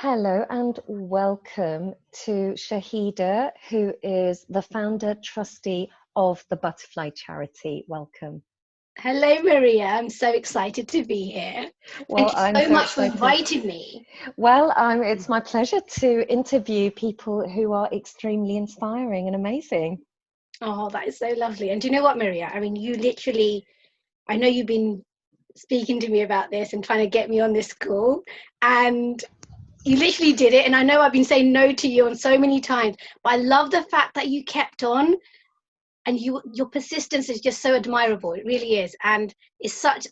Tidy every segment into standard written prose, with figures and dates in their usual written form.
Hello and welcome to Shahida, who is the founder trustee of the Butterfly Charity. Welcome. Hello, Maria. I'm so excited to be here. Well, Thank you I'm so so much for excited. inviting me. Well, it's my pleasure to interview people who are extremely inspiring and amazing. Oh, that is so lovely. And do you know what, Maria? I mean, I know you've been speaking to me about this and trying to get me on this call, and you literally did it. And I know I've been saying no to you on so many times, but I love the fact that you kept on and your persistence is just so admirable. It really is. And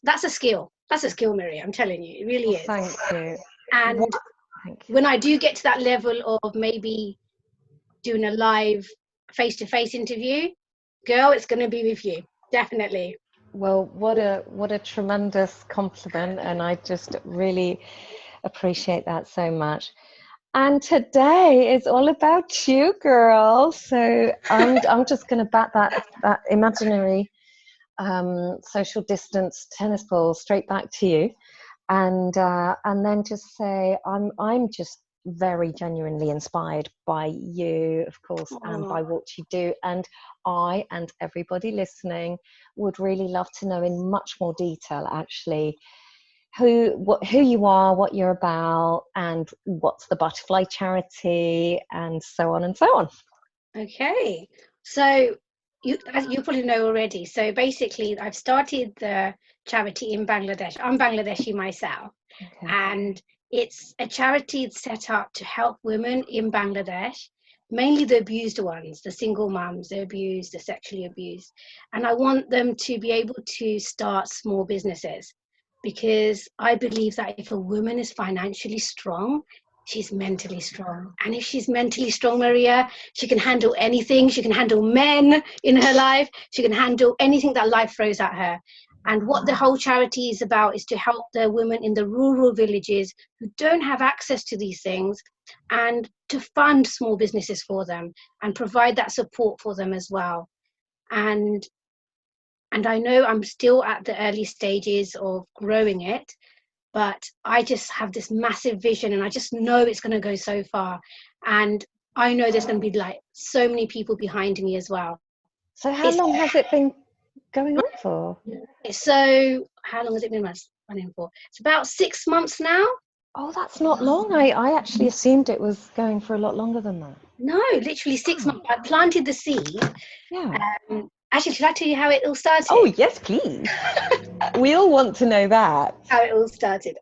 that's a skill. That's a skill, Maria. I'm telling you, it really Well, is. thank you. What? And Thank you. when I do get to that level of maybe doing a live face-to-face interview, girl, it's going to be with you, definitely. Well, what a tremendous compliment, and I just really appreciate that so much. And today is all about you, girl. So I'm just going to bat that imaginary social distance tennis ball straight back to you, and then just say I'm just very genuinely inspired by you, of course, and Oh, by what you do. And I and everybody listening would really love to know in much more detail, actually, who you are, what you're about, and what's the Butterfly Charity, and so on and so on. okay. So as you probably know already, so basically I've started the charity in Bangladesh. I'm Bangladeshi myself, Okay. and it's a charity set up to help women in Bangladesh, mainly the abused ones, the single mums, the abused, the sexually abused. And I want them to be able to start small businesses because I believe that if a woman is financially strong, she's mentally strong. And if she's mentally strong, Maria, she can handle anything. She can handle men in her life. She can handle anything that life throws at her. And what the whole charity is about is to help the women in the rural villages who don't have access to these things and to fund small businesses for them and provide that support for them as well. And and I know I'm still at the early stages of growing it, but I just have this massive vision and I just know it's going to go so far. And I know there's going to be like so many people behind me as well. So how It's long has it been going on for? so, how long has it been running for? It's about 6 months now. Oh, that's not long. I actually assumed it was going for a lot longer than that. No, literally six Oh, months. I planted the seed. yeah. Actually, should I tell you how it all Oh, started? yes, please. We all want to know that. How it all started.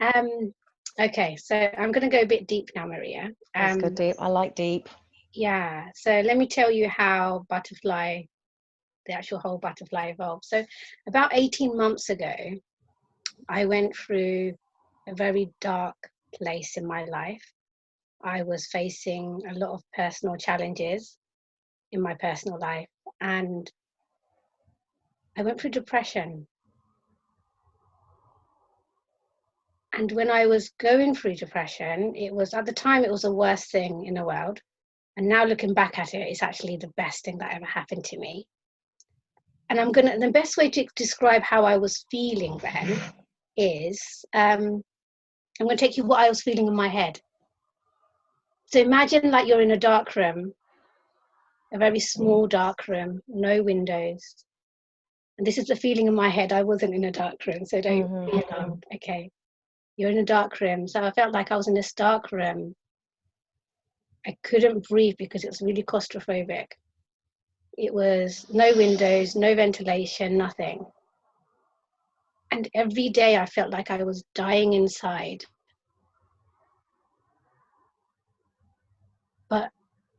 Um, so I'm going to go a bit deep now, Maria. Let's go deep. I like deep. Yeah. So let me tell you how the actual whole butterfly evolved. So about 18 months ago, I went through a very dark place in my life. I was facing a lot of personal challenges in my personal life, and I went through depression. And when I was going through depression, it was at the time it was the worst thing in the world. And now looking back at it, it's actually the best thing that ever happened to me. And the best way to describe how I was feeling then is I'm going to take you what I was feeling in my head. So imagine like you're in a dark room, a very small dark room, no windows. And this is the feeling in my head. I wasn't in a dark room, so don't be alarmed. Okay. You're in a dark room. So I felt like I was in this dark room. I couldn't breathe because it was really claustrophobic. It was no windows, no ventilation, nothing. And every day I felt like I was dying inside. But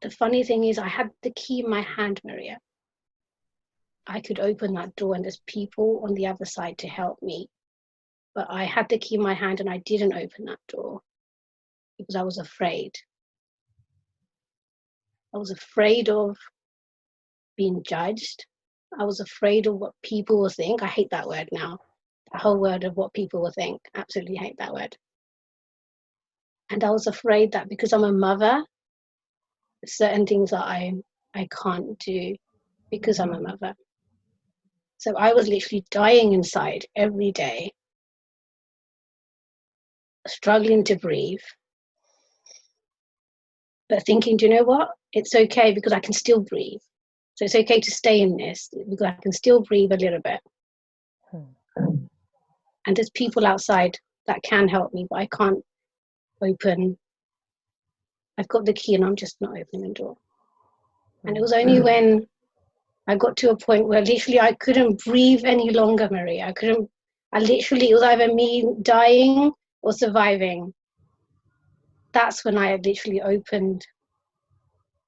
the funny thing is, I had the key in my hand, Maria. I could open that door and there's people on the other side to help me. But I had the key in my hand and I didn't open that door because I was afraid. I was afraid of being judged. I was afraid of what people will think. I hate that word now. The whole word of what people will think. Absolutely hate that word. And I was afraid that because I'm a mother, certain things that I can't do because I'm a mother. So I was literally dying inside every day. struggling to breathe, but thinking, do you know what? It's okay because I can still breathe. So it's okay to stay in this because I can still breathe a little bit. And there's people outside that can help me, but I can't open. I've got the key and I'm just not opening the door. And it was only when I got to a point where literally I couldn't breathe any longer, Maria. It was either me dying or surviving. That's when I literally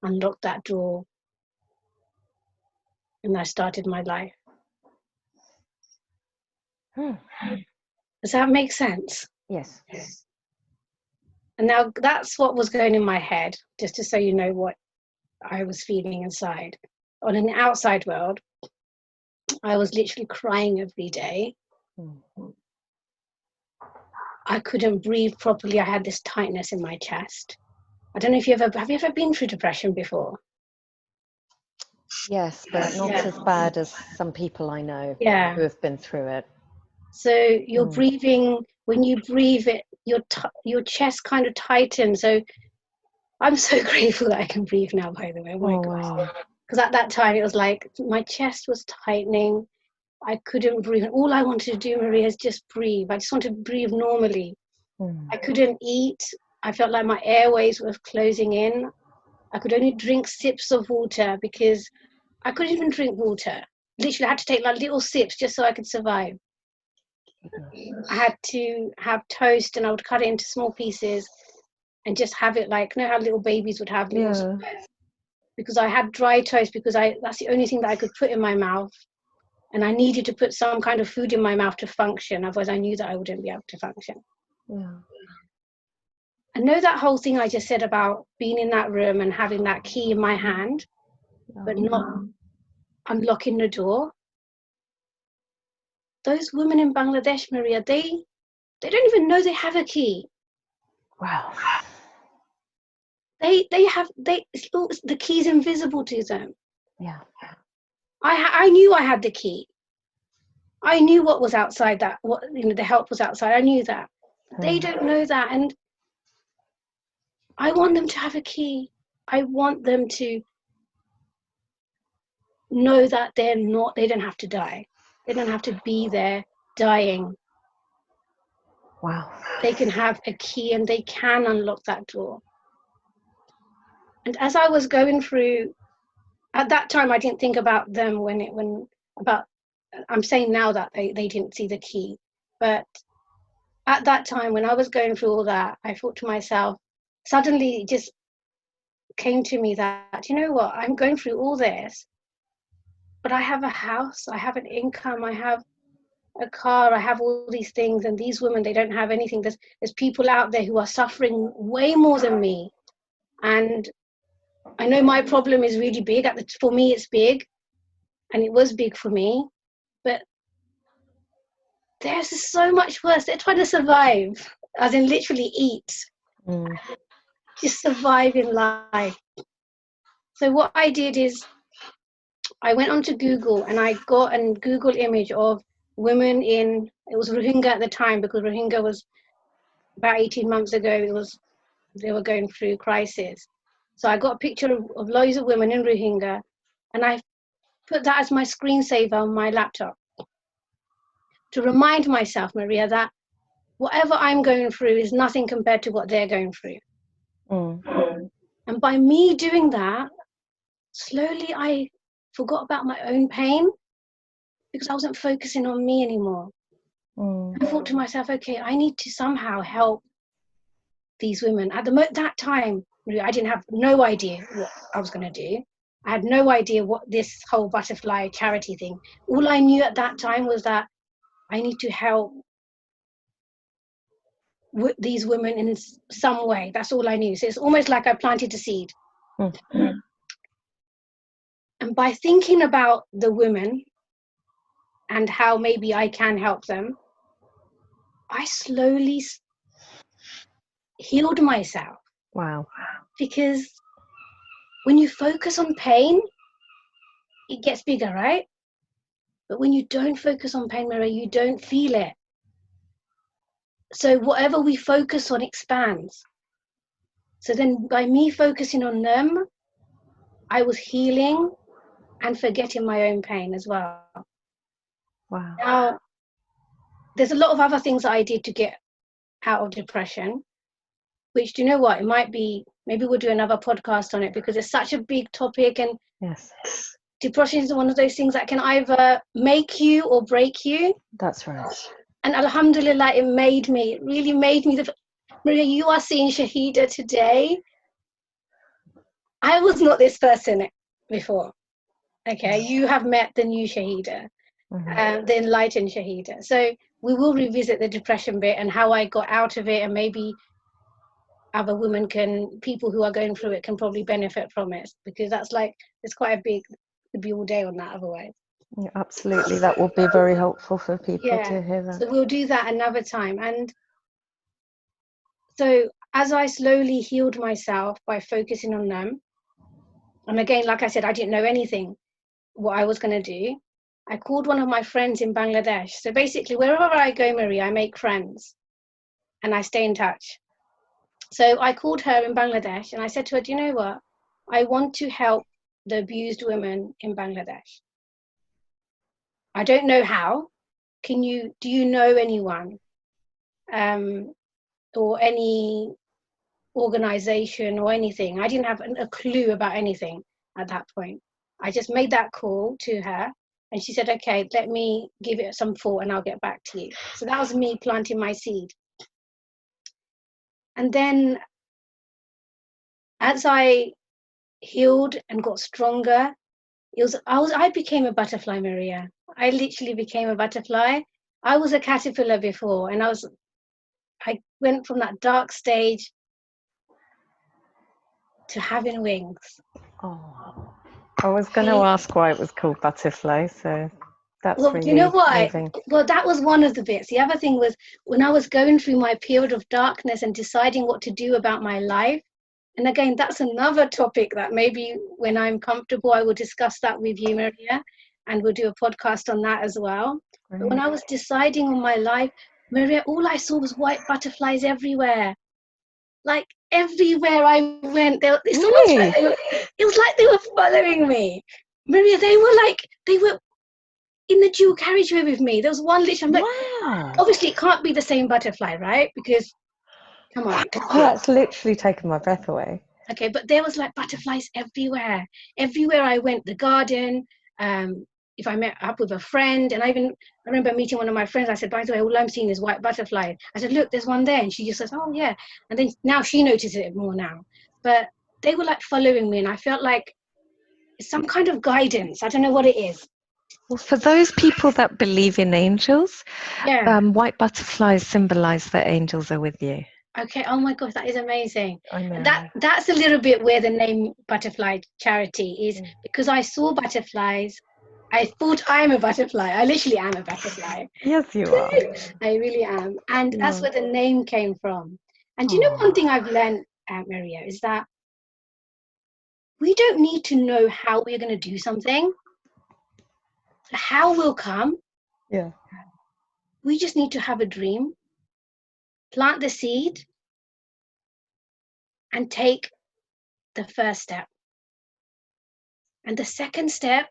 unlocked that door, and I started my life. Does that make sense? Yes. And now that's what was going in my head, just to so you know what I was feeling inside. On an outside world, I was literally crying every day. I couldn't breathe properly. I had this tightness in my chest. I don't know if have you ever been through depression before? Yes, but not as bad as some people I know who have been through it. So you're breathing, when you breathe it, your chest kind of tightens. So I'm so grateful that I can breathe now, by the way. Oh my gosh. Because at that time it was like my chest was tightening. I couldn't breathe. And all I wanted to do, Maria, is just breathe. I just wanted to breathe normally. I couldn't eat. I felt like my airways were closing in. I could only drink sips of water because I couldn't even drink water. Literally, I had to take like little sips just so I could survive. I had to have toast and I would cut it into small pieces and just have it like, you know how little babies would have little because I had dry toast because that's the only thing that I could put in my mouth. And I needed to put some kind of food in my mouth to function. Otherwise, I knew that I wouldn't be able to function. I know that whole thing I just said about being in that room and having that key in my hand, but not unlocking the door. Those women in Bangladesh, Maria, they don't even know they have a key. Wow. The key's invisible to them. Yeah. I knew I had the key. I knew what was outside that, the help was outside. I knew that. They don't know that. And I want them to have a key. I want them to know that they don't have to die. They don't have to be there dying. Wow. They can have a key and they can unlock that door. And as I was going through, at that time, I didn't think about them I'm saying now that they didn't see the key. But at that time, when I was going through all that, I thought to myself, suddenly it just came to me that, you know what, I'm going through all this, but I have a house, I have an income, I have a car, I have all these things, and these women, they don't have anything. There's people out there who are suffering way more than me. And I know my problem is really big. For me, it's big, and it was big for me. But there's so much worse. They're trying to survive, as in literally eat, just survive in life. So what I did is I went onto Google and I got a Google image of women it was Rohingya at the time, because Rohingya was about 18 months ago, they were going through crisis. So I got a picture of loads of women in Rohingya, and I put that as my screensaver on my laptop to remind myself, Maria, that whatever I'm going through is nothing compared to what they're going through. And by me doing that, slowly I forgot about my own pain because I wasn't focusing on me anymore. I thought to myself, okay, I need to somehow help these women. At that time, I didn't have no idea what I was going to do. I had no idea what this whole butterfly charity thing. All I knew at that time was that I need to help these women in some way. That's all I knew. So it's almost like I planted a seed. And by thinking about the women and how maybe I can help them, I slowly healed myself. Wow. Because when you focus on pain, it gets bigger, right? But when you don't focus on pain, Maria, you don't feel it. So whatever we focus on expands. So then by me focusing on them, I was healing and forgetting my own pain as well. Wow. Now, there's a lot of other things that I did to get out of depression, which, do you know what? It might be, maybe we'll do another podcast on it because it's such a big topic, and Yes. depression is one of those things that can either make you or break you. That's right. And alhamdulillah, it really made me Maria, you are seeing Shahida today. I was not this person before. Okay, you have met the new Shahida, the enlightened Shahida. So we will revisit the depression bit and how I got out of it, and maybe other people who are going through it can probably benefit from it, because it's quite a big, to be all day on that otherwise. Yeah, absolutely, that will be very helpful for people to hear that. So we'll do that another time. And so as I slowly healed myself by focusing on them, and again, like I said, I didn't know anything what I was going to do. I called one of my friends in Bangladesh. So basically, wherever I go, Marie, I make friends and I stay in touch. So I called her in Bangladesh and I said to her, do you know what? I want to help the abused women in Bangladesh. I don't know how. Do you know anyone or any organization or anything? I didn't have a clue about anything at that point. I just made that call to her and she said, okay, let me give it some thought and I'll get back to you. So that was me planting my seed. And then as I healed and got stronger, I became a butterfly, Maria. I literally became a butterfly. I was a caterpillar before, and I went from that dark stage to having wings. Oh, I was going to ask why it was called butterfly, so that's really you know why? moving. Well, that was one of the bits. The other thing was when I was going through my period of darkness and deciding what to do about my life. And again, that's another topic that maybe when I'm comfortable, I will discuss that with you, Maria, and we'll do a podcast on that as well. Right. But when I was deciding on my life, Maria, all I saw was white butterflies everywhere. Like everywhere I went, it was like they were following me. Maria, they were in the dual carriageway with me. There was one literally, I'm like, wow. Obviously it can't be the same butterfly, right? Because, come on. Oh, that's literally taken my breath away. Okay, but there was like butterflies everywhere. Everywhere I went, the garden, if I met up with a friend, and I remember meeting one of my friends, I said, by the way, all I'm seeing is white butterflies. I said, look, there's one there. And she just says, oh yeah. And then now she notices it more now. But they were like following me and I felt like it's some kind of guidance. I don't know what it is. Well, for those people that believe in angels, white butterflies symbolize that angels are with you. Okay, oh my gosh, that is amazing. I know. That's a little bit where the name Butterfly Charity is, because I saw butterflies. I thought I'm a butterfly. I literally am a butterfly. Yes, you are. I really am. And that's where the name came from. And do you know one thing I've learned, Maria, is that we don't need to know how we're going to do something. How will come. Yeah. We just need to have a dream, plant the seed, and take the first step. And the second step,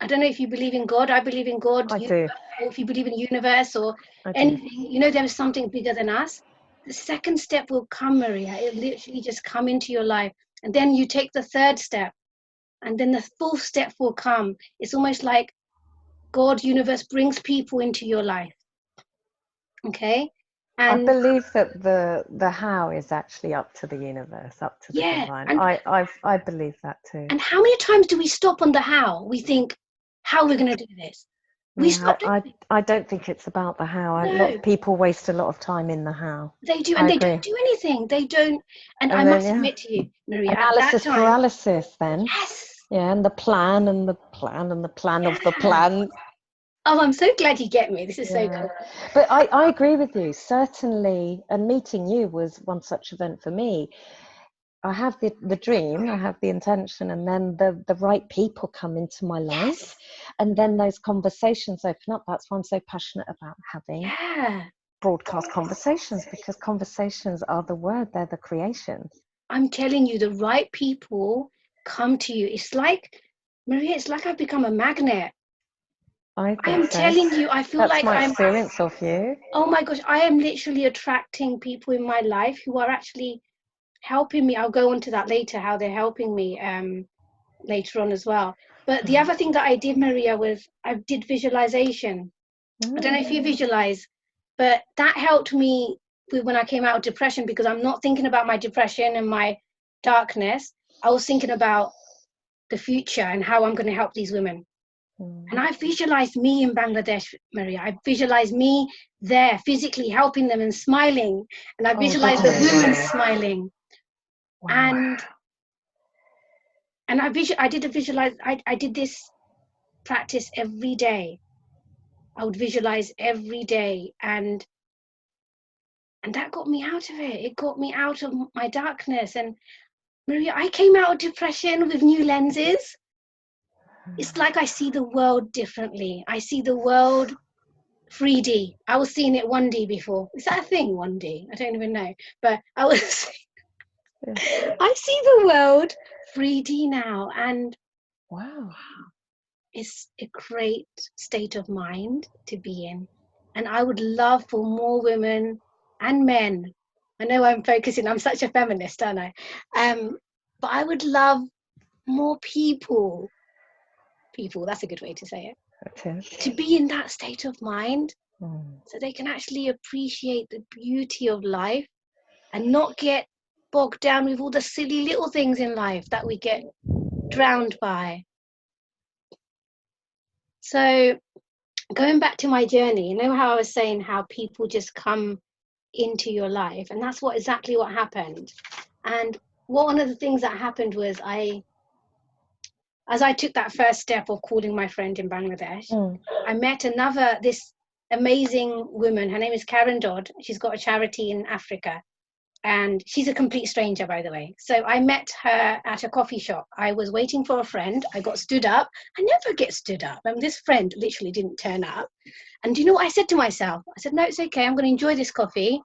I don't know if you believe in God. I believe in God. I do. Or if you believe in universe or anything, you know there is something bigger than us. The second step will come, Maria. It'll literally just come into your life. And then you take the third step. And then the fourth step will come. It's almost like God, universe brings people into your life. Okay? And I believe that the how is actually up to the universe, up to the divine. I believe that too. And how many times do we stop on the how? We think, how are we going to do this? I don't think it's about the how. A lot of people waste a lot of time in the how. They do, and they don't do anything. They don't. And I must admit to you, Maria, analysis paralysis. Then yes, and the plan and the plan and the plan of the plan. Oh, I'm so glad you get me. This is so cool. But I agree with you, certainly. And meeting you was one such event for me. I have the dream, I have the intention, and then the right people come into my life. And then those conversations open up. That's why I'm so passionate about having broadcast conversations, because conversations are the word, they're the creations. I'm telling you, the right people come to you. It's like, Maria, it's like I've become a magnet. I I am think so. telling you, I feel That's like my I'm, experience of you. oh my gosh, I am literally attracting people in my life who are actually helping me. I'll go on to that later, how they're helping me later on as well. But the other thing that I did, Maria, was I did visualization. I don't know if you visualize, but that helped me when I came out of depression, because I'm not thinking about my depression and my darkness. I was thinking about the future and how I'm going to help these women. And I visualized me in Bangladesh, Maria. I visualized me there physically helping them and smiling. And I visualized the women smiling. Wow. And I did this practice every day. I would visualize every day, and that got me out of it. It got me out of my darkness. And Maria, I came out of depression with new lenses. It's like I see the world differently. I see the world 3D. I was seeing it 1D before. Is that a thing, 1D? I don't even know. But I see the world 3D now, and Wow. it's a great state of mind to be in. And I would love for more women and men. I know I'm such a feminist, aren't I? But I would love more people, that's a good way to say it, to be in that state of mind, so they can actually appreciate the beauty of life and not get bogged down with all the silly little things in life that we get drowned by. So going back to my journey, you know how I was saying how people just come into your life, and that's exactly what happened. And one of the things that happened was as I took that first step of calling my friend in Bangladesh, I met this amazing woman. Her name is Karen Dodd. She's got a charity in Africa, and she's a complete stranger, by the way. So I met her at a coffee shop. I was waiting for a friend. I got stood up. I never get stood up. And this friend literally didn't turn up. And do you know what I said to myself? I said, no, it's okay. I'm going to enjoy this coffee.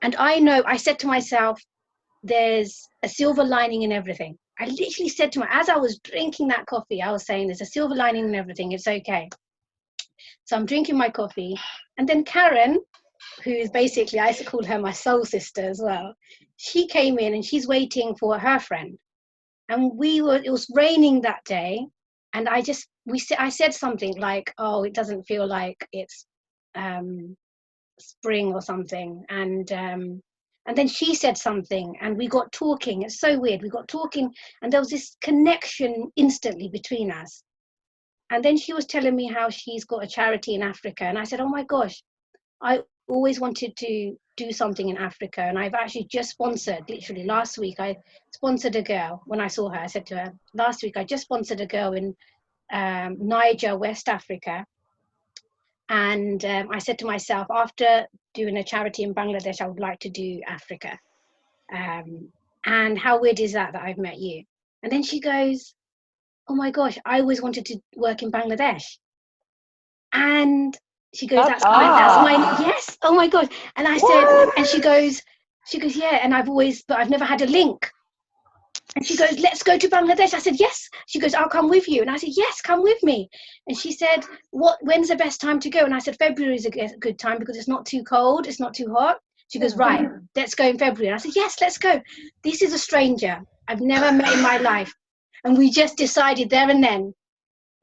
And I said to myself, there's a silver lining in everything. I literally said to as I was drinking that coffee, I was saying, there's a silver lining in everything. It's okay. So I'm drinking my coffee. And then Karen, who is basically, I used to call her my soul sister as well, she came in and she's waiting for her friend. And it was raining that day. And I said something like, oh, it doesn't feel like it's spring or something. And then she said something and we got talking. It's so weird. We got talking and there was this connection instantly between us. And then she was telling me how she's got a charity in Africa. And I said, oh my gosh, I always wanted to do something in Africa. And I've actually just sponsored, literally last week, I sponsored a girl. When I saw her, I said to her, last week, I just sponsored a girl in Niger, West Africa. And I said to myself, after doing a charity in Bangladesh, I would like to do Africa. And how weird is that I've met you? And then she goes, oh my gosh, I always wanted to work in Bangladesh. And she goes, that's my, yes, oh my God. And I said, and she goes, yeah, and I've never had a link. And she goes, let's go to Bangladesh. I said, yes. She goes, I'll come with you. And I said, yes, come with me. And she said, when's the best time to go? And I said, February is a good time because it's not too cold, it's not too hot. She goes, right, let's go in February. And I said, yes, let's go. This is a stranger I've never met in my life. And we just decided there and then.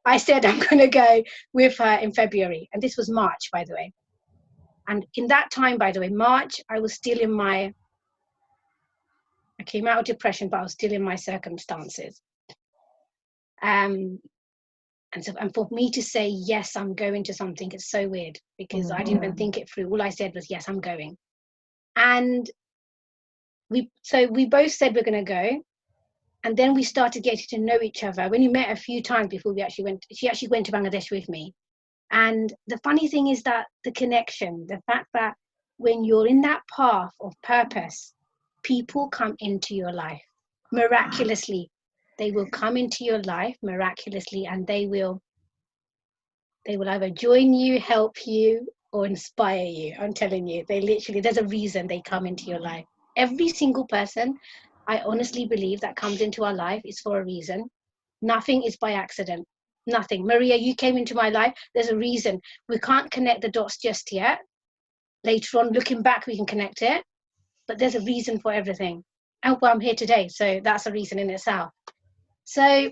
I said, I'm going to go with her in February. And this was March, by the way. And in that time, by the way, March, I was still I came out of depression, but I was still in my circumstances. And for me to say, yes, I'm going to something, it's so weird because I didn't even think it through. All I said was, yes, I'm going. And we both said we're going to go. And then we started getting to know each other. When we met a few times before she actually went to Bangladesh with me. And the funny thing is that the connection, the fact that when you're in that path of purpose, people come into your life miraculously. They will come into your life miraculously, and they will either join you, help you, or inspire you. I'm telling you, there's a reason they come into your life. Every single person, I honestly believe, that comes into our life is for a reason. Nothing is by accident. Nothing. Maria, you came into my life. There's a reason. We can't connect the dots just yet. Later on, looking back, we can connect it. But there's a reason for everything. And well, I'm here today, so that's a reason in itself. So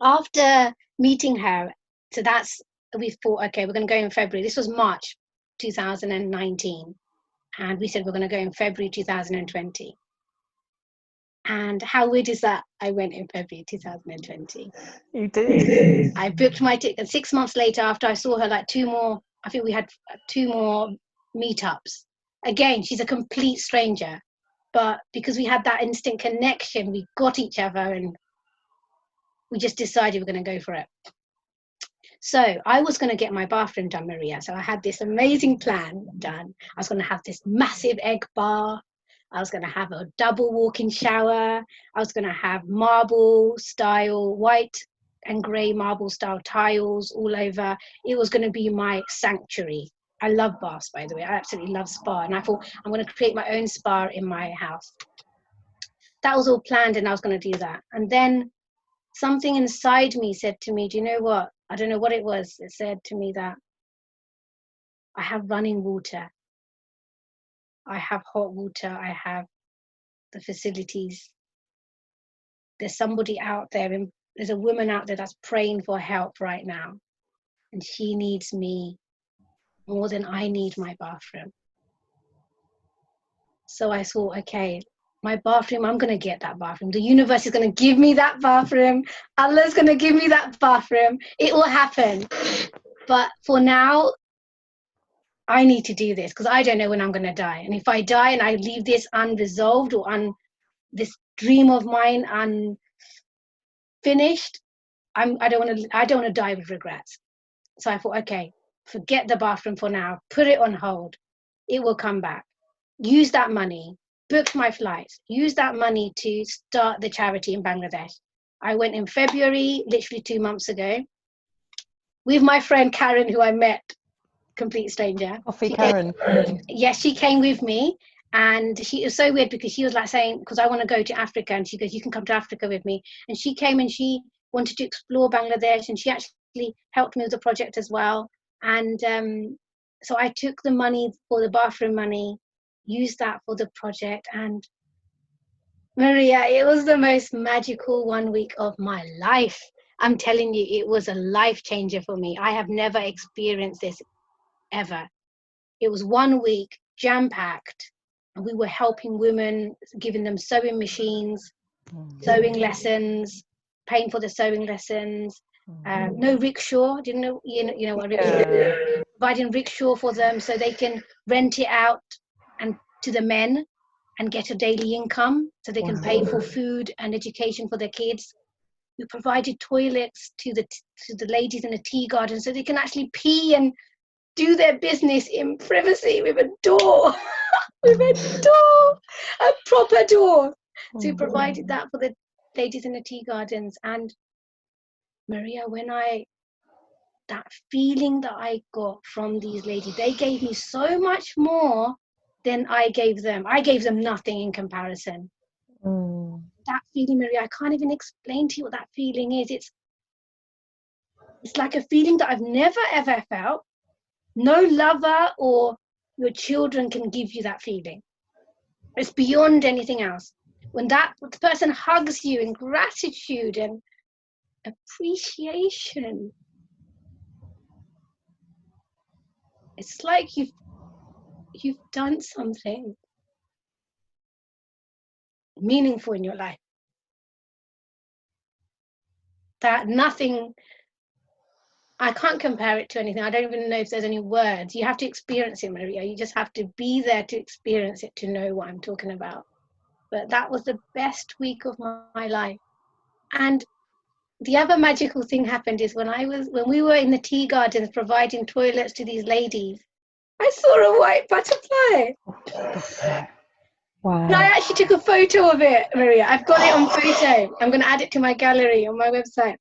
after meeting her, we thought, okay, we're going to go in February. This was March 2019. And we said we're going to go in February 2020. And how weird is that? I went in February 2020. You did. I booked my ticket 6 months later after I saw her, like I think we had 2 more meetups. Again, she's a complete stranger. But because we had that instant connection, we got each other and we just decided we're going to go for it. So I was going to get my bathroom done, Maria. So I had this amazing plan done. I was going to have this massive egg bar. I was going to have a double walk-in shower. I was going to have marble style, white and grey marble style tiles all over. It was going to be my sanctuary. I love baths, by the way. I absolutely love spa. And I thought, I'm going to create my own spa in my house. That was all planned, and I was going to do that. And then something inside me said to me, do you know what? I don't know what it was. It said to me that I have running water. I have hot water. I have the facilities. There's somebody out there, and there's a woman out there that's praying for help right now. And she needs me more than I need my bathroom. So I thought, okay, my bathroom, I'm going to get that bathroom. The universe is going to give me that bathroom. Allah's going to give me that bathroom. It will happen. But for now, I need to do this because I don't know when I'm going to die. And if I die and I leave this unresolved or this dream of mine unfinished, I don't want to die with regrets. So I thought, okay, forget the bathroom for now. Put it on hold. It will come back. Use that money. Book my flights. Use that money to start the charity in Bangladesh. I went in February, literally 2 months ago, with my friend Karen, who I met, complete stranger. Karen. Yes, she came with me. And it was so weird because she was like saying, because I want to go to Africa. And she goes, you can come to Africa with me. And she came and she wanted to explore Bangladesh. And she actually helped me with the project as well. And so I took the money for the bathroom money, used that for the project. And Maria, it was the most magical 1 week of my life. I'm telling you, it was a life changer for me. I have never experienced this ever. It was 1 week jam-packed, and we were helping women, giving them sewing machines, sewing lessons, paying for the sewing lessons. No rickshaw, didn't know, you know what rickshaw is? Providing rickshaw for them so they can rent it out and to the men and get a daily income so they can pay for food and education for their kids. We provided toilets to the ladies in the tea garden so they can actually pee and do their business in privacy with a door, with a door, a proper door. So we provided that for the ladies in the tea gardens. And Maria, that feeling that I got from these ladies, they gave me so much more than I gave them. I gave them nothing in comparison. That feeling, Maria, I can't even explain to you what that feeling is. It's like a feeling that I've never ever felt. No lover or your children can give you that feeling. It's beyond anything else. When the person hugs you in gratitude and appreciation, it's like you've done something meaningful in your life. That nothing, I can't compare it to anything. I don't even know if there's any words. You have to experience it, Maria. You just have to be there to experience it to know what I'm talking about. But that was the best week of my life. And the other magical thing happened is when we were in the tea gardens providing toilets to these ladies, I saw a white butterfly. Wow. And I actually took a photo of it, Maria. I've got it on photo. I'm going to add it to my gallery on my website.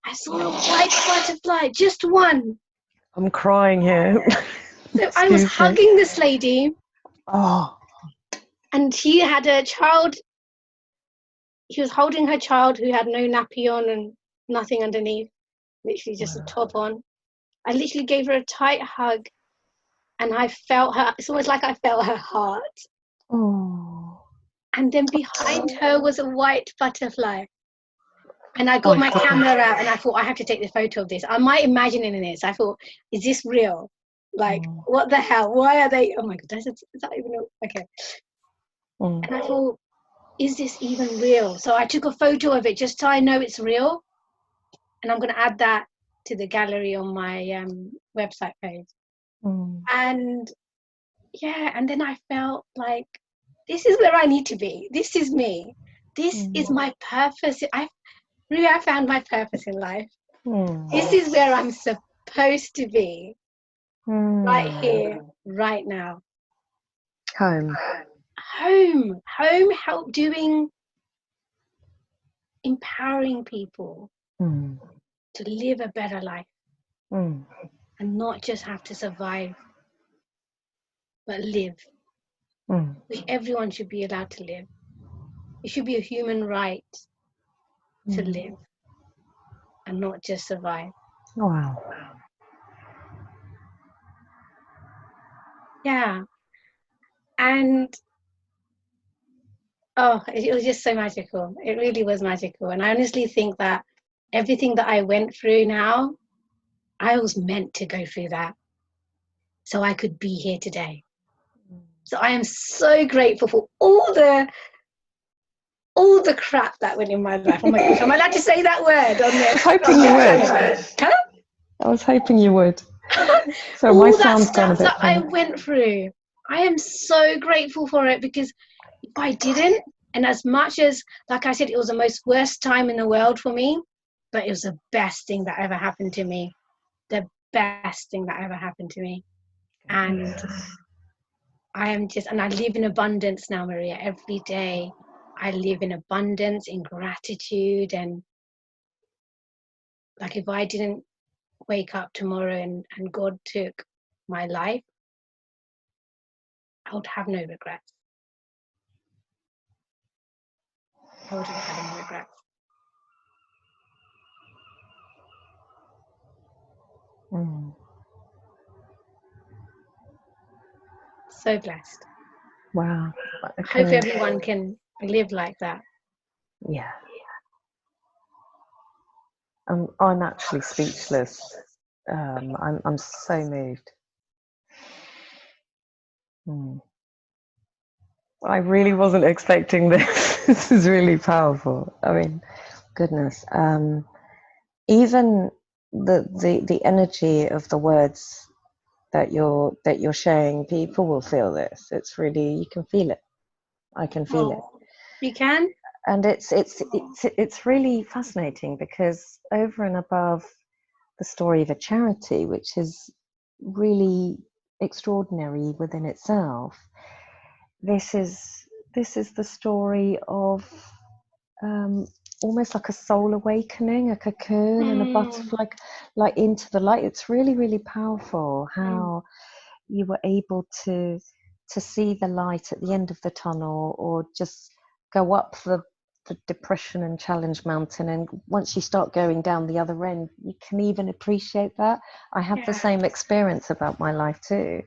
I saw a white butterfly, just one. I'm crying here. So I was hugging this lady. Oh. And she had a child. He was holding her child who had no nappy on and nothing underneath, literally just a top on. I literally gave her a tight hug, and I felt her. It's almost like I felt her heart. Oh. And then behind her was a white butterfly. And I got my camera out, and I thought, I have to take the photo of this. I might imagining this. I thought, is this real? Like, what the hell? Why are they? Oh my God, is that even okay? And I thought, is this even real? So I took a photo of it just so I know it's real. And I'm going to add that to the gallery on my website page. And yeah, and then I felt like, this is where I need to be. This is me. This is my purpose. I found my purpose in life. This is where I'm supposed to be. Right here, right now. Home, help doing, empowering people to live a better life and not just have to survive, but live. Everyone should be allowed to live. It should be a human right to live and not just survive. Wow. Yeah. And it was just so magical. It really was magical. And I honestly think that everything that I went through now, I was meant to go through that so I could be here today. So I am so grateful for all the crap that went in my life. Oh my gosh, am I allowed to say that word on this? I was hoping you would. Huh? I was hoping you would. So all my that sound's gone a stuff bit that I funny. went through, I am so grateful for it, because if I didn't, and as much as, like I said, it was the most worst time in the world for me, but it was the best thing that ever happened to me. The best thing that ever happened to me. And I live in abundance now, Maria. Every day I live in abundance, in gratitude. And like, if I didn't wake up tomorrow and God took my life, I would have no regrets. I would have had no regrets. So blessed. Wow. I hope everyone can live like that. Yeah. I'm actually speechless. I'm so moved. I really wasn't expecting this. This is really powerful. I mean, goodness. Even the energy of the words that you're sharing, people will feel this. It's really, you can feel it. I can feel it. You can? And it's really fascinating, because over and above the story of a charity, which is really extraordinary within itself, this is the story of almost like a soul awakening, a cocoon and a butterfly, like into the light. It's really, really powerful how you were able to see the light at the end of the tunnel, or just go up the depression and challenge mountain, and once you start going down the other end, you can even appreciate that. I have the same experience about my life too,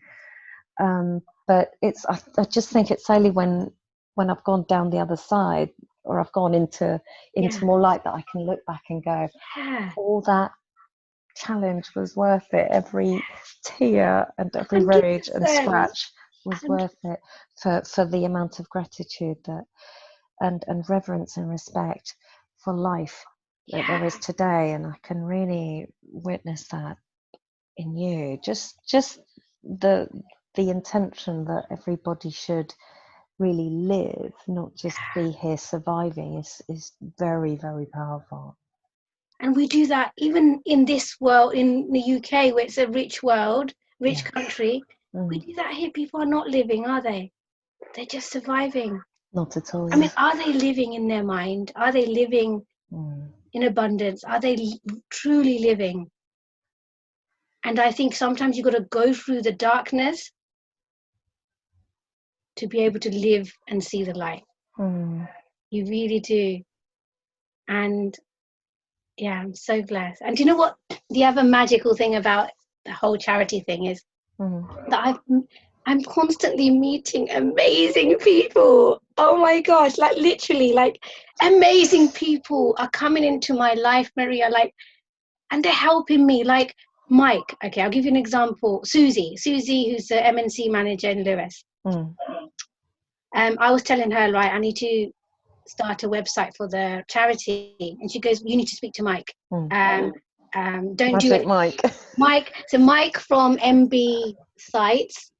but it's I just think it's only when I've gone down the other side, or I've gone into more light, that I can look back and go, all that challenge was worth it. Every tear and every 100%. rage and scratch was worth it, for the amount of gratitude that and reverence and respect for life that there is today. And I can really witness that in you. Just the intention that everybody should really live, not just be here surviving, is very, very powerful. And we do that even in this world, in the UK, where it's a rich world, rich country. We do that here. People are not living, are they? They're just surviving. Not at all. I mean, are they living in their mind? Are they living in abundance? Are they truly living? And I think sometimes you've got to go through the darkness to be able to live and see the light. You really do. And yeah, I'm so blessed. And do you know what the other magical thing about the whole charity thing is? That I'm constantly meeting amazing people. Oh my gosh, like literally, like amazing people are coming into my life, Maria, like, and they're helping me. Like Mike, okay, I'll give you an example. Susie, who's the MNC manager in Lewis. I was telling her, right, I need to start a website for the charity, and she goes, you need to speak to Mike. Don't do it, Mike. So Mike from MB Sites.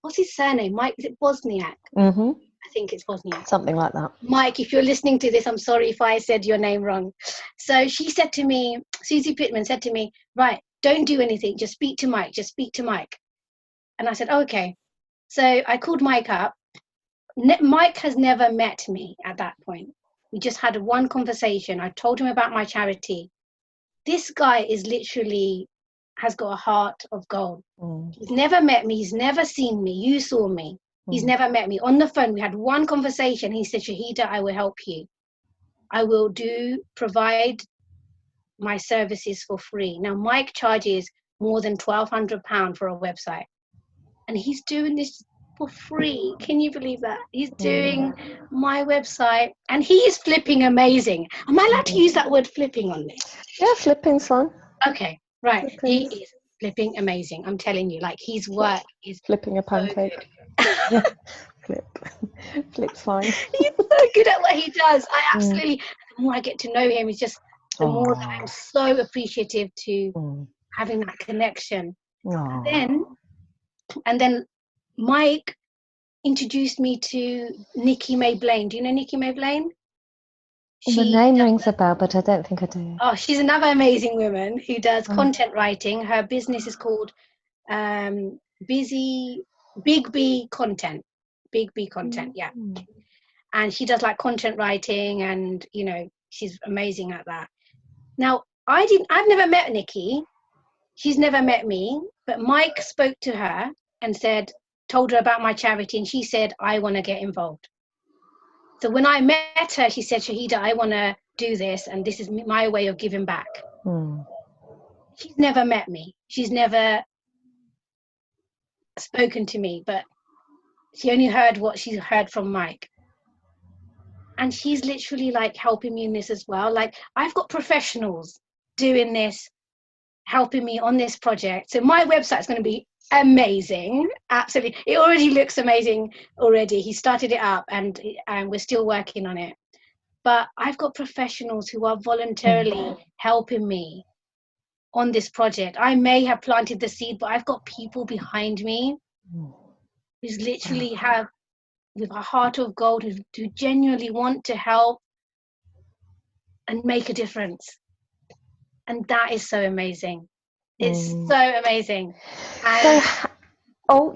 What's his surname? Mike, is it Bosniak? I think it's Bosniak, something like that. Mike, if you're listening to this, I'm sorry if I said your name wrong. So she said to me, Susie Pittman said to me, right, don't do anything, just speak to Mike, and I said, oh, okay. So I called Mike up. Mike has never met me at that point. We just had one conversation. I told him about my charity. This guy is literally has got a heart of gold. He's never met me. He's never seen me. You saw me. He's never met me. On the phone, we had one conversation. He said, Shahida, I will help you. I will provide my services for free. Now, Mike charges more than £1,200 for a website. And he's doing this for free. Can you believe that? He's doing my website. And he is flipping amazing. Am I allowed to use that word flipping on this? Yeah, flipping's fine. Okay, right. He is flipping amazing. I'm telling you, like his work is flipping a pancake. Flip's fine. He's so good at what he does. I absolutely, the more I get to know him, it's just the more that I'm so appreciative to having that connection. And then Mike introduced me to Nikki May Blaine. Do you know Nikki May Blaine? The name rings a bell, but I don't think I do. Oh, she's another amazing woman who does content writing. Her business is called Big B Content. Big B Content, yeah. And she does like content writing, and you know, she's amazing at that. Now, I've never met Nikki. She's never met me, but Mike spoke to her and told her about my charity, and she said, I want to get involved. So when I met her, she said, Shahida, I want to do this, and this is my way of giving back. She's never met me. She's never spoken to me, but she only heard what she heard from Mike. And she's literally like helping me in this as well. Like I've got professionals doing this, helping me on this project. So my website is going to be amazing. Absolutely. It already looks amazing already. He started it up and we're still working on it. But I've got professionals who are voluntarily helping me on this project. I may have planted the seed, but I've got people behind me who's literally have with a heart of gold, who genuinely want to help and make a difference. And that is so amazing. It's so amazing. And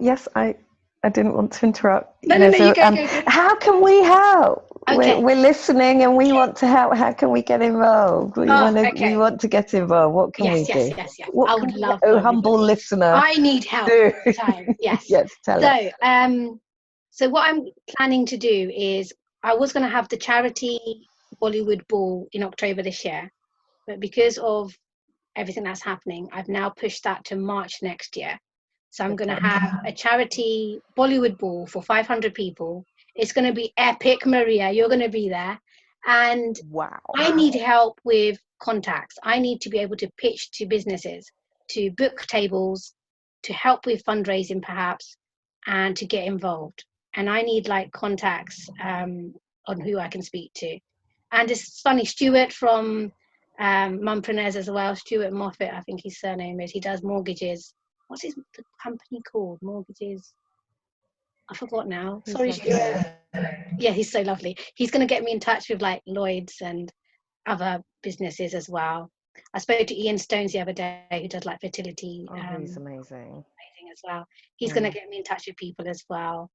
yes, I didn't want to interrupt. No, you go. How can we help? Okay. We're listening and we want to help. How can we get involved? We want to get involved. What can we do? Yes. What I would love humble listener. I need help. Yes. Yes, tell us. So what I'm planning to do is I was going to have the charity Bollywood ball in October this year, but because of everything that's happening, I've now pushed that to March next year. So I'm going to have a charity Bollywood ball for 500 people. It's going to be epic, Maria. You're going to be there. And I need help with contacts. I need to be able to pitch to businesses, to book tables, to help with fundraising perhaps, and to get involved. And I need like contacts on who I can speak to. And it's funny, Stuart from Mumpreneurs as well, Stuart Moffat, I think his surname is. He does mortgages. What's the company called? Mortgages. I forgot now. Sorry, Stuart. Yeah, he's so lovely. He's going to get me in touch with like Lloyd's and other businesses as well. I spoke to Ian Stones the other day, who does like fertility. He's amazing as well. He's going to get me in touch with people as well.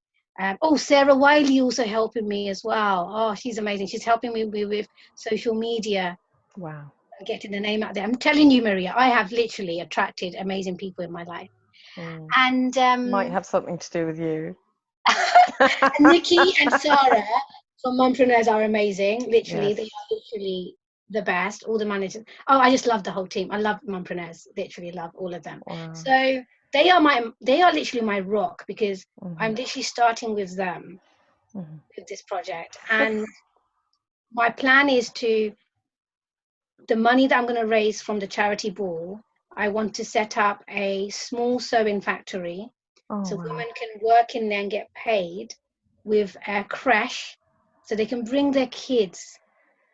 Sarah Wiley also helping me as well. Oh, she's amazing. She's helping me with social media. Wow. getting the name out there. I'm telling you, Maria, I have literally attracted amazing people in my life. And might have something to do with you. Nikki and Sarah from Mompreneurs are amazing. Literally, Yes. they are literally the best. All the managers. Oh, I just love the whole team. I love Mompreneurs. Literally love all of them. Wow. So they are literally my rock, because I'm literally starting with them with this project. And my plan is the money that I'm going to raise from the charity ball, I want to set up a small sewing factory, so women can work in there and get paid, with a creche, so they can bring their kids,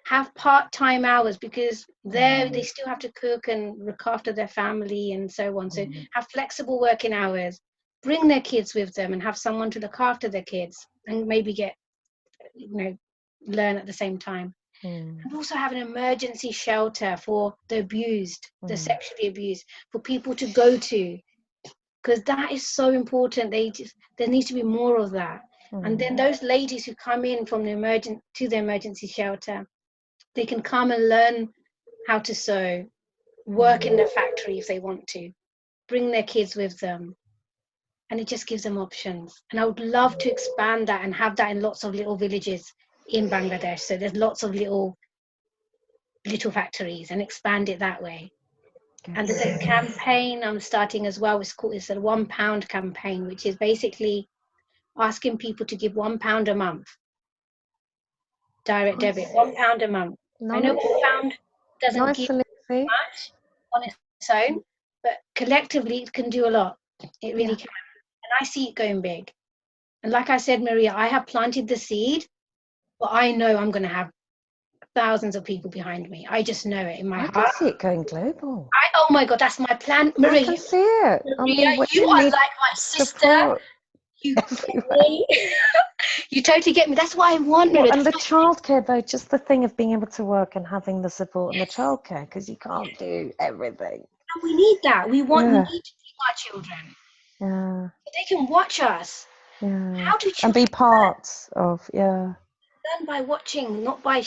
have part-time hours, because they still have to cook and look after their family and so on. So have flexible working hours, bring their kids with them, and have someone to look after their kids, and maybe get, learn at the same time. And also have an emergency shelter for the abused, the sexually abused, for people to go to, because that is so important. There needs to be more of that. And then those ladies who come in from the emergency shelter, they can come and learn how to sew, work in the factory if they want to, bring their kids with them, and it just gives them options. And I would love to expand that and have that in lots of little villages in Bangladesh. So there's lots of little factories, and expand it that way. And there's a campaign I'm starting as well. It's a £1 campaign, which is basically asking people to give £1 a month, direct debit, £1 a month. Nice. I know £1 doesn't give much on its own, but collectively it can do a lot. It really can. And I see it going big. And like I said, Maria, I have planted the seed, but I know I'm going to have thousands of people behind me. I just know it in my heart. I can see it going global. Oh my God, that's my plan, Maria. I can see it. Maria, you are like my sister. You totally get me. That's what I want, Maria. And the childcare, though, just the thing of being able to work and having the support and the childcare, because you can't do everything. And we need that. We need to keep our children. Yeah. So they can watch us. Yeah. How do children and be part of, learn by watching, not by,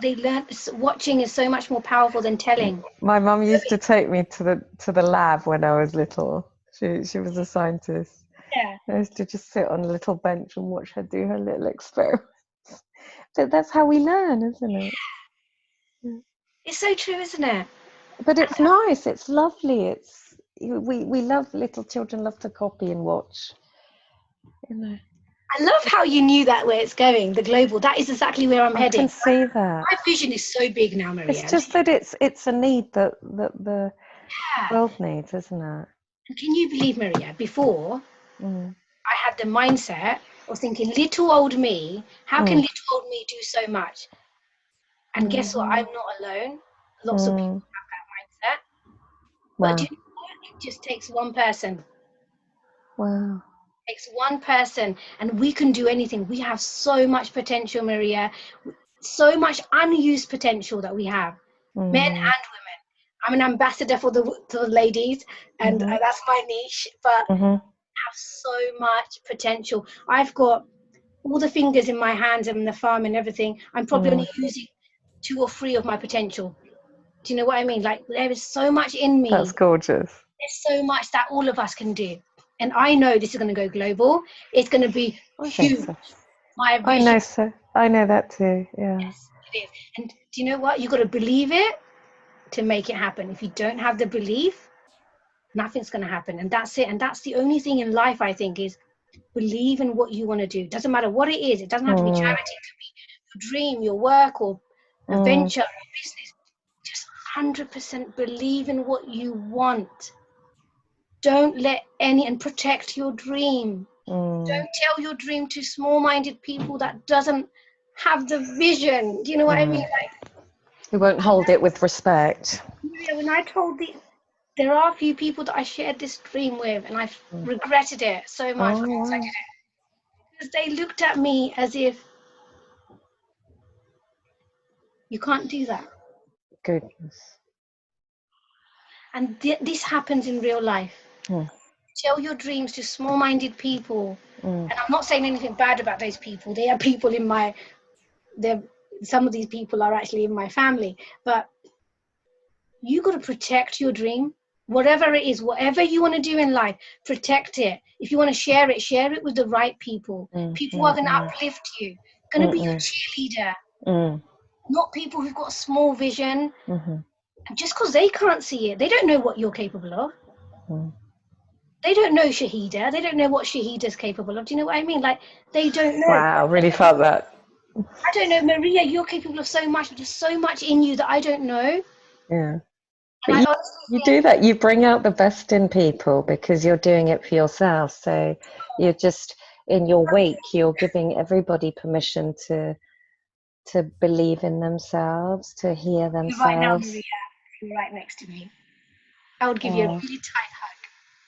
they learn, watching is so much more powerful than telling. My mum used to take me to the lab when I was little. She was a scientist. Yeah. I used to just sit on a little bench and watch her do her little experiments. But that's how we learn, isn't it? Yeah. It's so true, isn't it? But it's nice. It's lovely. We love, little children love to copy and watch. I love how you knew that where it's going, the global. That is exactly where I'm heading. I can see that. My vision is so big now, Maria. It's just that it's a need that the world needs, isn't it? And can you believe, Maria, before I had the mindset of thinking, little old me, how can little old me do so much? And guess what? I'm not alone. Lots of people have that mindset. But do you know what? It just takes one person. Wow. It takes one person, and we can do anything. We have so much potential, Maria. So much unused potential that we have, men and women. I'm an ambassador for the ladies, and that's my niche, but I have so much potential. I've got all the fingers in my hands and the farm and everything. I'm probably only using 2 or 3 of my potential. Do you know what I mean? Like, there is so much in me. That's gorgeous. There's so much that all of us can do. And I know this is going to go global. It's going to be huge. So. My vision. I know, so. I know that too, yeah. Yes, it is. And do you know what? You've got to believe it to make it happen. If you don't have the belief, nothing's going to happen. And that's it. And that's the only thing in life, I think, is believe in what you want to do. It doesn't matter what it is. It doesn't have to be charity. It could be your dream, your work, or a venture, or business. Just 100% believe in what you want. Don't let and protect your dream. Don't tell your dream to small-minded people that doesn't have the vision. Do you know what I mean? Like, you won't hold it with respect. Yeah, when I told there are a few people that I shared this dream with, and I've regretted it so much because I did it. Because they looked at me as if, you can't do that. Goodness. And this happens in real life. Tell your dreams to small-minded people. And I'm not saying anything bad about those people. They are people in some of these people are actually in my family. But you got to protect your dream. Whatever it is, whatever you want to do in life, protect it. If you want to share it with the right people. People who are going to uplift you, going to be your cheerleader. Not people who've got a small vision. And just because they can't see it, they don't know what you're capable of. They don't know Shahida. They don't know what Shahida's capable of. Do you know what I mean? Like, they don't know. Wow, really felt that. I don't know, Maria, you're capable of so much. There's so much in you that I don't know. Yeah. But you do that. You bring out the best in people because you're doing it for yourself. So you're just, in your wake, you're giving everybody permission to believe in themselves, to hear themselves. Right now, Maria, you're right next to me. I would give you a really tight hug.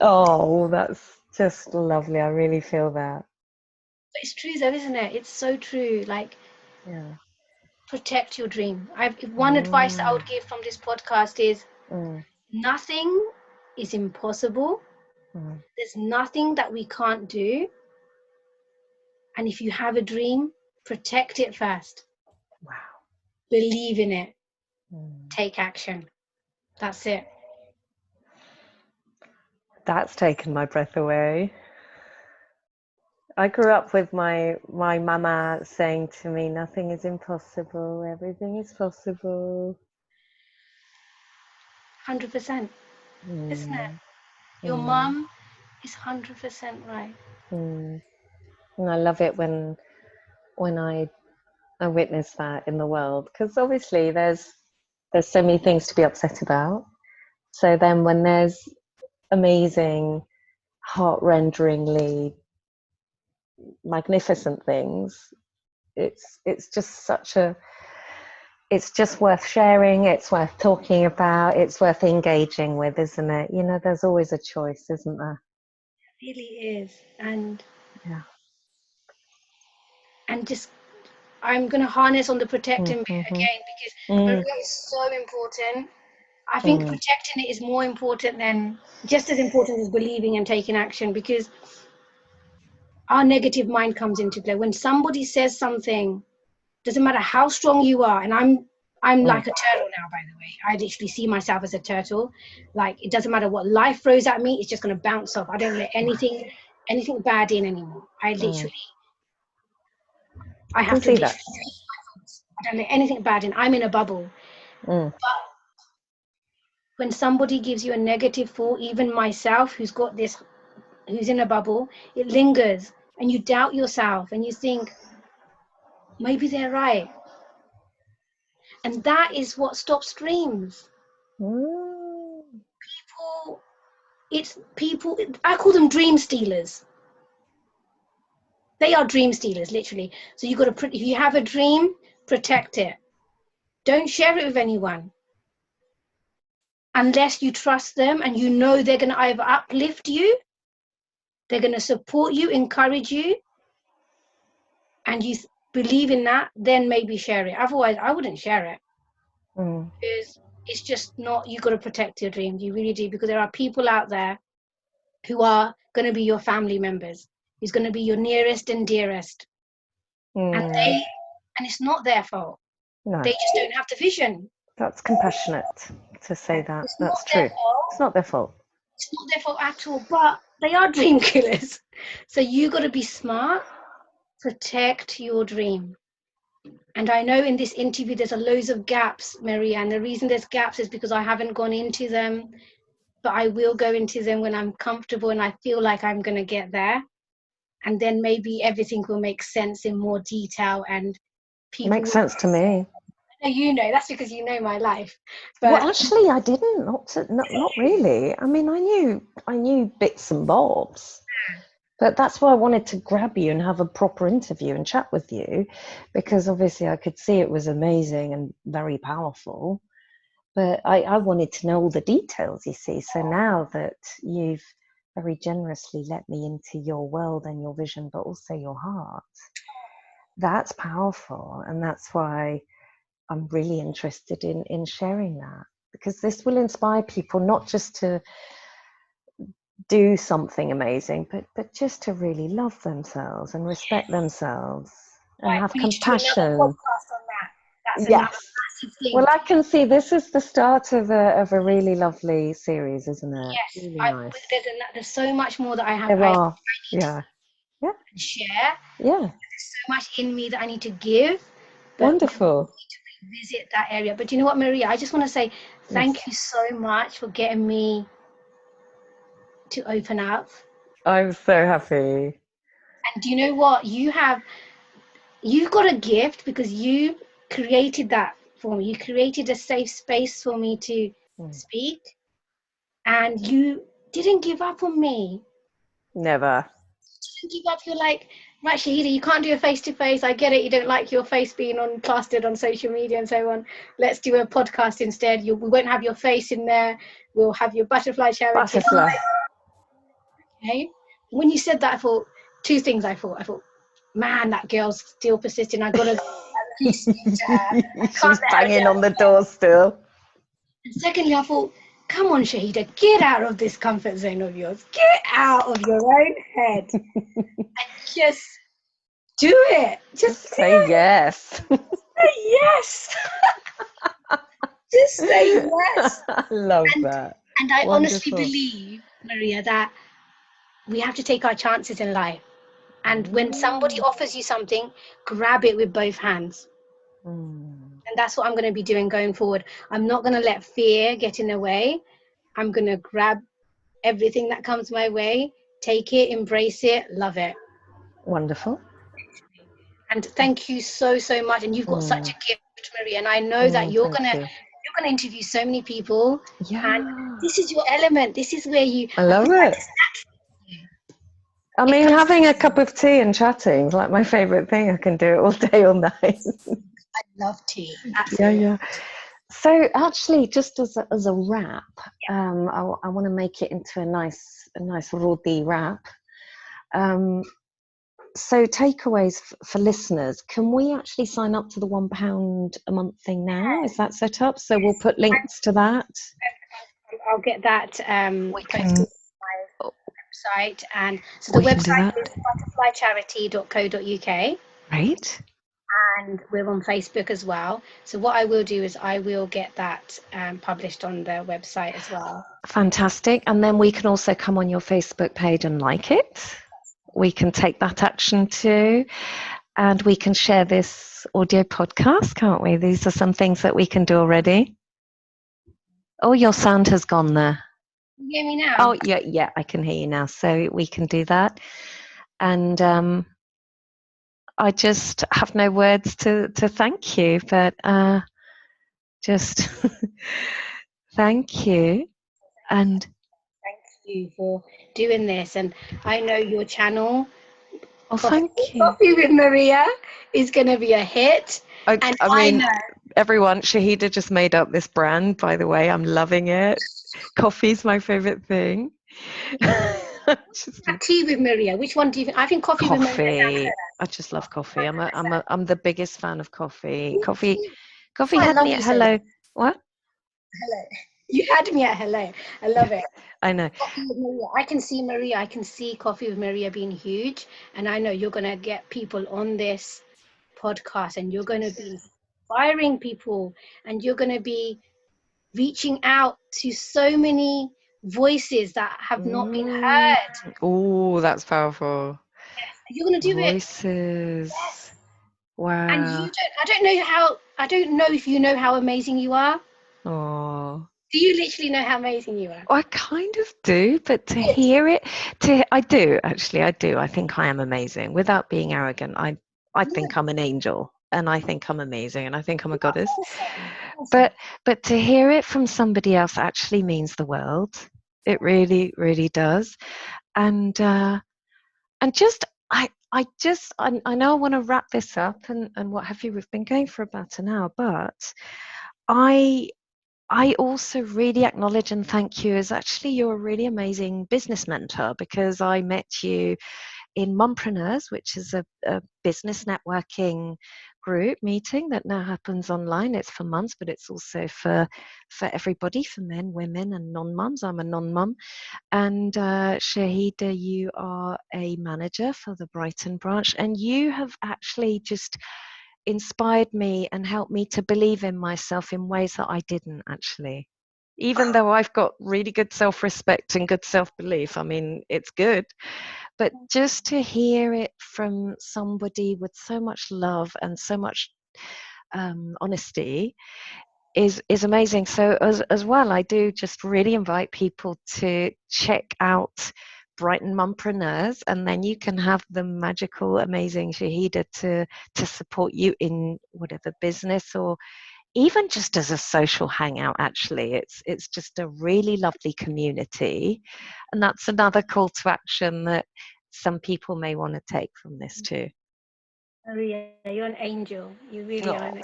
Oh, that's just lovely. I really feel that. But it's true though, isn't it? It's so true. Like, protect your dream. One advice that I would give from this podcast is nothing is impossible. There's nothing that we can't do. And if you have a dream, protect it first. Wow. Believe in it. Take action. That's it. That's taken my breath away. I grew up with my mama saying to me, nothing is impossible, everything is possible. 100%, isn't it? Your mum is 100% right. And I love it when I witness that in the world, because obviously there's so many things to be upset about. So then when there's amazing, heart-renderingly magnificent things, it's just worth sharing, it's worth talking about, it's worth engaging with, isn't it? You know, there's always a choice, isn't there? It really is. And just, I'm going to harness on the protecting bit again, because Maria is so important. I think protecting it is more important than, just as important as believing and taking action, because our negative mind comes into play. When somebody says something, doesn't matter how strong you are, and I'm like a turtle now, by the way. I literally see myself as a turtle. Like, it doesn't matter what life throws at me, it's just going to bounce off. I don't let anything bad in anymore. I literally, I have to literally, I don't let anything bad in. I'm in a bubble. But when somebody gives you a negative thought, even myself, who's in a bubble, it lingers, and you doubt yourself, and you think, maybe they're right. And that is what stops dreams. People, I call them dream stealers. They are dream stealers, literally. So you got to, if you have a dream, protect it. Don't share it with anyone unless you trust them and you know they're going to either uplift you, they're going to support you, encourage you, and you believe in that, then maybe share it. Otherwise, I wouldn't share it. Because it's just not, you got to protect your dreams. You really do, because there are people out there who are going to be your family members, who's going to be your nearest and dearest. And it's not their fault. No. They just don't have the vision. That's compassionate to say that. That's true. It's not their fault. It's not their fault at all, but they are dream killers. So you got to be smart, protect your dream. And I know in this interview there's loads of gaps, Marianne. The reason there's gaps is because I haven't gone into them, but I will go into them when I'm comfortable and I feel like I'm going to get there. And then maybe everything will make sense in more detail, and people makes sense to me. You know, that's because you know my life. But well, actually, I didn't. Not really. I mean, I knew bits and bobs, but that's why I wanted to grab you and have a proper interview and chat with you, because obviously I could see it was amazing and very powerful. But I wanted to know all the details, you see. So now that you've very generously let me into your world and your vision, but also your heart, that's powerful. And that's why I'm really interested in sharing that, because this will inspire people not just to do something amazing, but just to really love themselves and respect themselves and have compassion. Podcast on that. That's yes. massive thing. Well, I can see this is the start of a really lovely series, isn't it? Yes, Really nice. there's so much more that There I are. need Yeah. Yeah. to share. Yeah. There's so much in me that I need to give, but we Wonderful. need to revisit that area. But you know what, Maria? I just want to say thank Yes. you so much for getting me to open up. I'm so happy. And do you know what? You've got a gift because you created that for me. You created a safe space for me to Mm. speak, and you didn't give up on me. Never. You didn't give up. You're like, right, Shahida, you can't do a face to face. I get it. You don't like your face being plastered on social media and so on. Let's do a podcast instead. We won't have your face in there. We'll have your butterfly charity. Butterfly. Okay. When you said that, I thought two things. I thought, man, that girl's still persisting. I gotta at least speak to her. I can't She's let her banging down. on the door still. And secondly, I thought, come on, Shahida, get out of this comfort zone of yours. Get out of your own head and just do it. Just say yes. say yes. Just say yes. I love that. And I honestly Wonderful. believe, Maria, that we have to take our chances in life. And when somebody offers you something, grab it with both hands. And that's what I'm going to be doing going forward. I'm not going to let fear get in the way. I'm going to grab everything that comes my way, take it, embrace it, love it. Wonderful. And thank you so, so much. And you've got such a gift, Maria. And I know that you're gonna interview so many people. Yeah. And this is your element. This is where you. I love it. I mean, having a cup of tea and chatting is like my favorite thing. I can do it all day, all night. I love tea. Absolutely. Yeah. So actually, just as a wrap, I want to make it into a nice roti wrap. So takeaways for listeners, can we actually sign up to the £1 a month thing now? Is that set up? So we'll put links to that. I'll get that posted on my website. And so the website is butterflycharity.co.uk. Right. And we're on Facebook as well. So what I will do is I will get that published on the website as well. Fantastic. And then we can also come on your Facebook page and like it. We can take that action too. And we can share this audio podcast, can't we? These are some things that we can do already. Oh, your sound has gone there. Can you hear me now? Oh, yeah, I can hear you now. So we can do that. And I just have no words to thank you, but just thank you. And thank you for doing this. And I know your channel, thank you. Coffee with Maria, is going to be a hit. I mean, everyone, Shahida just made up this brand, by the way. I'm loving it. Coffee's my favorite thing. Tea with Maria. Which one do you think? I think coffee with Maria. I just love coffee. I'm the biggest fan of coffee. Coffee I had me at hello. What? Hello. You had me at hello. I love it. I know. Coffee with Maria. I can see Maria. I can see Coffee with Maria being huge, and I know you're going to get people on this podcast, and you're going to be inspiring people, and you're going to be reaching out to so many voices that have not been heard. Oh, that's powerful. Yes. You're going to do voices. Yes. Wow. And I don't know if you know how amazing you are. Oh. Do you literally know how amazing you are? I kind of do, but to hear it, I do. I think I am amazing. Without being arrogant, I think I'm an angel, and I think I'm amazing, and I think I'm a goddess. Awesome. But to hear it from somebody else actually means the world. It really, really does. And just I know I want to wrap this up and what have you. We've been going for about an hour, but I also really acknowledge and thank you as actually you're a really amazing business mentor, because I met you in Mompreneurs, which is a business networking group meeting that now happens online. It's for mums, but it's also for everybody, for men, women, and non-mums. I'm a non-mum. And Shahida, you are a manager for the Brighton branch, and you have actually just inspired me and helped me to believe in myself in ways that I didn't actually. Even though I've got really good self-respect and good self-belief, I mean, it's good, but just to hear it from somebody with so much love and so much honesty is amazing. So as well, I do just really invite people to check out Brighton Mumpreneurs, and then you can have the magical, amazing Shahida to support you in whatever business or even just as a social hangout. Actually, it's just a really lovely community, and that's another call to action that some people may want to take from this too. Maria, you're an angel. You really are Oh, an angel.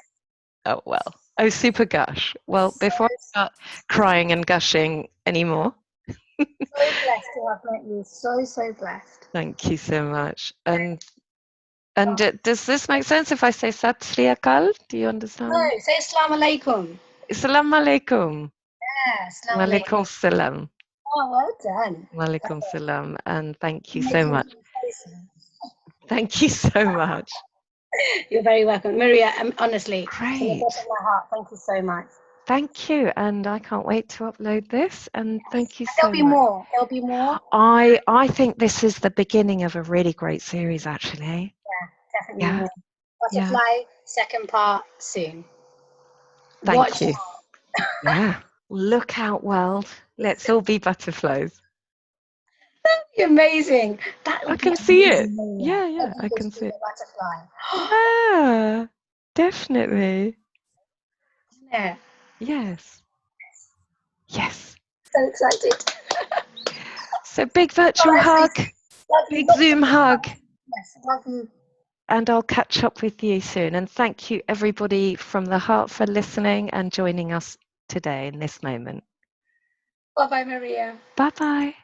oh well. Oh, super gush. Well, before I start crying and gushing anymore, So blessed to have met you. So blessed. thank you so much. And does this make sense if I say Sat Sri Akal? Do you No, understand? say Assalamu alaikum. Assalamu alaikum. Yeah, Assalamu Walaikum alaikum. salam. Oh, well done. Walaikum salam. And thank you You're so making much. me faces. Thank you so much. You're very welcome. Maria, honestly, from the Great. bottom of my heart, thank you so much. Thank you. And I can't wait to upload this. And thank you And so there'll be much. more. There'll be more. I think this is the beginning of a really great series, actually. Yeah, definitely Yeah. more. Yeah. Butterfly, second part soon. Thank Watch you. Yeah. Look out, world. Let's all be butterflies. That'd be amazing. That I would be can see it. amazing, Maria. Yeah, yeah, I Everybody can being see it. a butterfly. Yeah, definitely. Yeah. Yes. Yes. So excited. So big virtual Guys, hug, love you. big Lots of Zoom hug, yes, love you. and I'll catch up with you soon. And thank you, everybody, from the heart for listening and joining us today in this moment. Bye-bye, Maria. Bye-bye.